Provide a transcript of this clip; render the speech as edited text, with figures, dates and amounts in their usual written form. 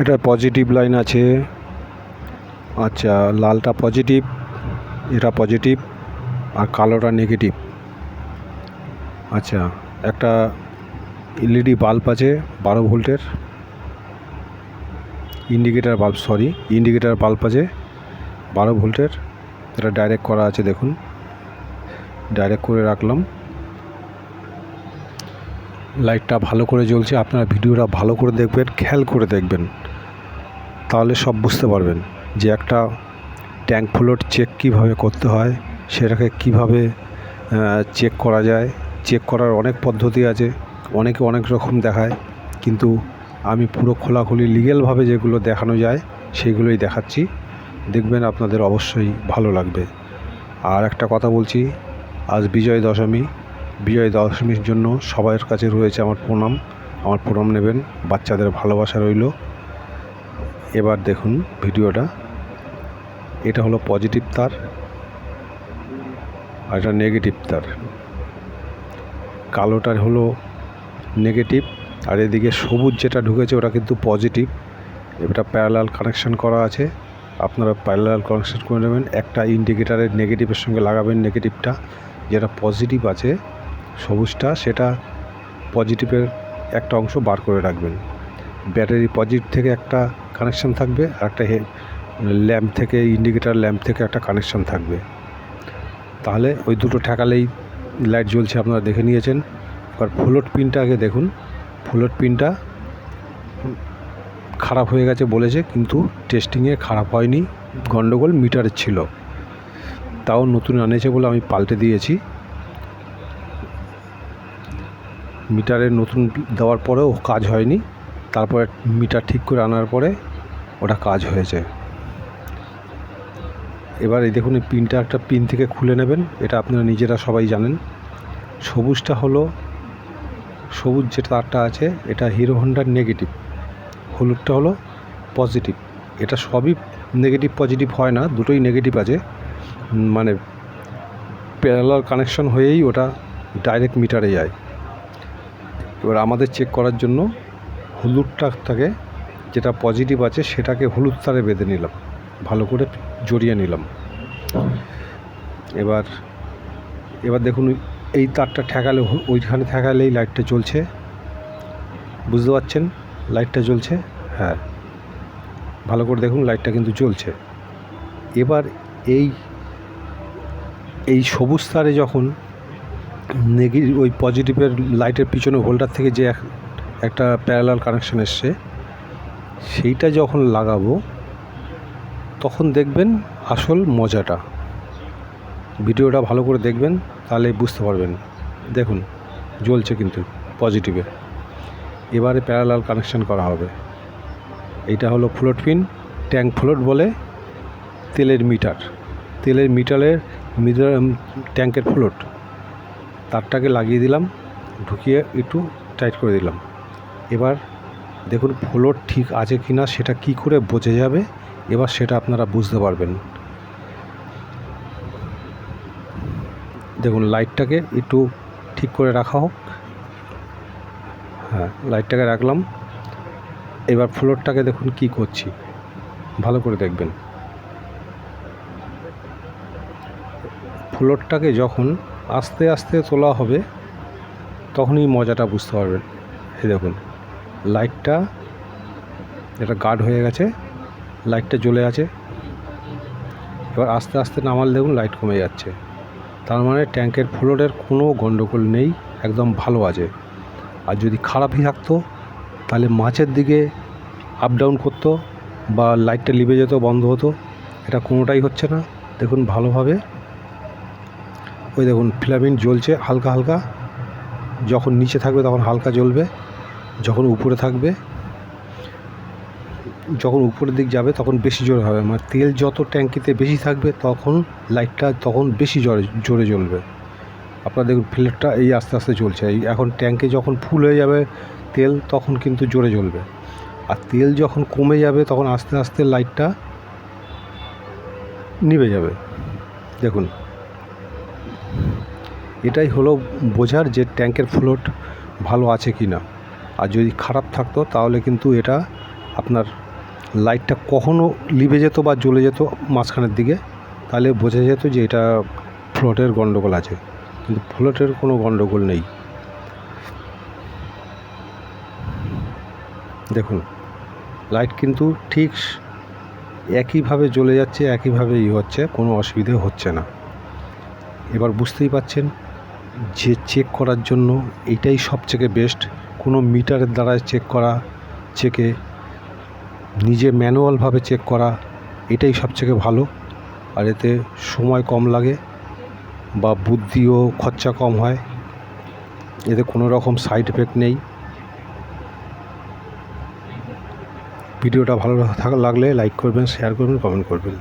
এটা positive line আছে। আচ্ছা, লালটা পজিটিভ, এটা পজিটিভ, আর কালোটা নেগেটিভ। আচ্ছা, একটা এলইডি বাল্ব আছে 12 ভোল্টের, ইন্ডিকেটার বাল্ব আছে 12 ভোল্টের। এটা ডাইরেক্ট করা আছে, দেখুন ডাইরেক্ট করে রাখলাম। লাইটটা ভালো করে জ্বলছে। আপনারা ভিডিওটা ভালো করে দেখবেন, খেয়াল করে দেখবেন, তাহলে সব বুঝতে পারবেন যে একটা ট্যাঙ্ক ফ্লোট চেক কীভাবে করতে হয়, সেটাকে কিভাবে চেক করা যায়। চেক করার অনেক পদ্ধতি আছে, অনেকে অনেক রকম দেখায়, কিন্তু আমি পুরো খোলাখুলি লিগ্যালভাবে যেগুলো দেখানো যায় সেইগুলোই দেখাচ্ছি। দেখবেন আপনাদের অবশ্যই ভালো লাগবে। আর একটা কথা বলছি, আজ বিজয় দশমীর জন্য সবার কাছে রয়েছে আমার প্রণাম নেবেন, বাচ্চাদের ভালোবাসা রইল। এবার দেখুন ভিডিওটা, এটা হলো পজিটিভ তার আর এটা নেগেটিভ তার। কালোটার হলো নেগেটিভ, আর এদিকে সবুজ যেটা ঢুকেছে ওটা কিন্তু পজিটিভ। এটা প্যারালাল কানেকশান করা আছে, আপনারা প্যারালাল কানেকশান করে নেবেন। একটা ইন্ডিকেটারের নেগেটিভের সঙ্গে লাগাবেন নেগেটিভটা, যেটা পজিটিভ আছে সবুজটা, সেটা পজিটিভের একটা অংশ বার করে রাখবেন। ব্যাটারি পজিটিভ থেকে একটা কানেকশান থাকবে, আর একটা ল্যাম্প থেকে, ইন্ডিকেটার ল্যাম্প থেকে একটা কানেকশান থাকবে। তাহলে ওই দুটো ঠেকালেই লাইট জ্বলছে, আপনারা দেখে নিয়েছেন। এবার ফ্লোট পিনটা আগে দেখুন। ফ্লোট পিনটা খারাপ হয়ে গেছে বলেছে, কিন্তু টেস্টিংয়ে খারাপ হয়নি, গন্ডগোল মিটারের ছিল, তাও নতুন আনেছে বলে আমি পাল্টে দিয়েছি। মিটারে নতুন দেওয়ার পরেও কাজ হয়নি, তারপরে মিটার ঠিক করে আনার পরে ওটা কাজ হয়েছে। এবার এই দেখুন, এই পিনটা একটা পিন থেকে খুলে নেবেন, এটা আপনারা নিজেরা সবাই জানেন। সবুজটা হলো, সবুজ যে তারটা আছে এটা হিরো হন্ডার নেগেটিভ, হলুদটা হলো পজিটিভ। এটা সবই নেগেটিভ পজিটিভ হয় না, দুটোই নেগেটিভ আছে, মানে প্যারালাল কানেকশন হয়েই ওটা ডাইরেক্ট মিটারে যায়। এবার আমাদের চেক করার জন্য হলুদটাকে, যেটা পজিটিভ আছে সেটাকে হলুদ তারে বেঁধে নিলাম, ভালো করে জড়িয়ে নিলাম। এবার দেখুন, এই তারটা ঠেকালে, ওইখানে ঠেকালেই লাইটটা জ্বলছে, বুঝতে পারছেন লাইটটা জ্বলছে? হ্যাঁ, ভালো করে দেখুন, লাইটটা কিন্তু জ্বলছে। এবার এই সবুজ তারে যখন ওই পজিটিভের লাইটের পিছনে হোল্ডার থেকে যে একটা প্যারালাল কানেকশন এসছে, সেইটা যখন লাগাবো তখন দেখবেন আসল মজাটা। ভিডিওটা ভালো করে দেখবেন, তাহলে বুঝতে পারবেন। দেখুন জ্বলছে কিন্তু পজিটিভে। এবারে প্যারালাল কানেকশন করা হবে। এইটা হলো ফ্লোট পিন, ট্যাঙ্ক ফ্লোট বলে, তেলের মিটারের ট্যাঙ্কের ফ্লোট। তারটাকে লাগিয়ে দিলাম, ঢুকিয়ে একটু টাইট করে দিলাম। এবার দেখুন ফ্লোট ঠিক আছে কি না সেটা কি করে বোঝা যাবে, এবার সেটা আপনারা বুঝতে পারবেন। দেখুন লাইটটাকে একটু ঠিক করে রাখা হোক। হ্যাঁ, লাইটটাকে রাখলাম। এবার ফ্লোটটাকে দেখুন কি করছি, ভালো করে দেখবেন। ফ্লোটটাকে যখন আস্তে আস্তে তোলা হবে তখনই মজাটা বুঝতে পারবেন। এই দেখুন লাইটটা, এটা গার্ড হয়ে গেছে, লাইটটা জ্বলে আছে। এবার আস্তে আস্তে নামালে দেখুন লাইট কমে যাচ্ছে, তার মানে ট্যাঙ্কের ফ্লোটের কোনো গণ্ডগোল নেই, একদম ভালো আছে। আর যদি খারাপই থাকতো তাহলে মাঝের দিকে আপ ডাউন করতো বা লাইটটা লিভে যেত, বন্ধ হতো। এটা কোনোটাই হচ্ছে না। দেখুন ভালোভাবে, ওই দেখুন ফিলামেন্ট জ্বলছে হালকা হালকা, যখন নিচে থাকবে তখন হালকা জ্বলবে, যখন উপরে থাকবে, যখন উপরের দিক যাবে তখন বেশি জোরে হবে। মানে তেল যত ট্যাঙ্কিতে বেশি থাকবে তখন লাইটটা তখন বেশি জোরে জ্বলবে। আপনারা দেখুন ফ্লেটটা এই আস্তে আস্তে জ্বলছে। এই এখন ট্যাঙ্কে যখন ফুল হয়ে যাবে তেল তখন কিন্তু জোরে জ্বলবে, আর তেল যখন কমে যাবে তখন আস্তে আস্তে লাইটটা নিভে যাবে। দেখুন এটাই হলো বোঝার যে ট্যাঙ্কের ফ্লোট ভালো আছে কি না। আর যদি খারাপ থাকতো তাহলে কিন্তু এটা আপনার লাইটটা কখনও লিভে যেত বা জ্বলে যেত মাঝখানের দিকে, তাহলে বোঝা যেত যে এটা ফ্লোটের গন্ডগোল আছে, কিন্তু ফ্লোটের কোনো গন্ডগোল নেই। দেখুন লাইট কিন্তু ঠিক একইভাবে জ্বলে যাচ্ছে, একইভাবে হচ্ছে, কোনো অসুবিধে হচ্ছে না। এবার বুঝতেই পাচ্ছেন যে চেক করার জন্য এইটাই সবথেকে বেস্ট। কোনো মিটারের দ্বারা চেক করা, চেকে নিজে ম্যানুয়ালভাবে চেক করা, এটাই সবথেকে ভালো। আর এতে সময় কম লাগে বা বুদ্ধিও খরচা কম হয়, এতে কোনো রকম সাইড এফেক্ট নেই। ভিডিওটা ভালো লাগলে লাইক করবেন, শেয়ার করবেন, কমেন্ট করবেন।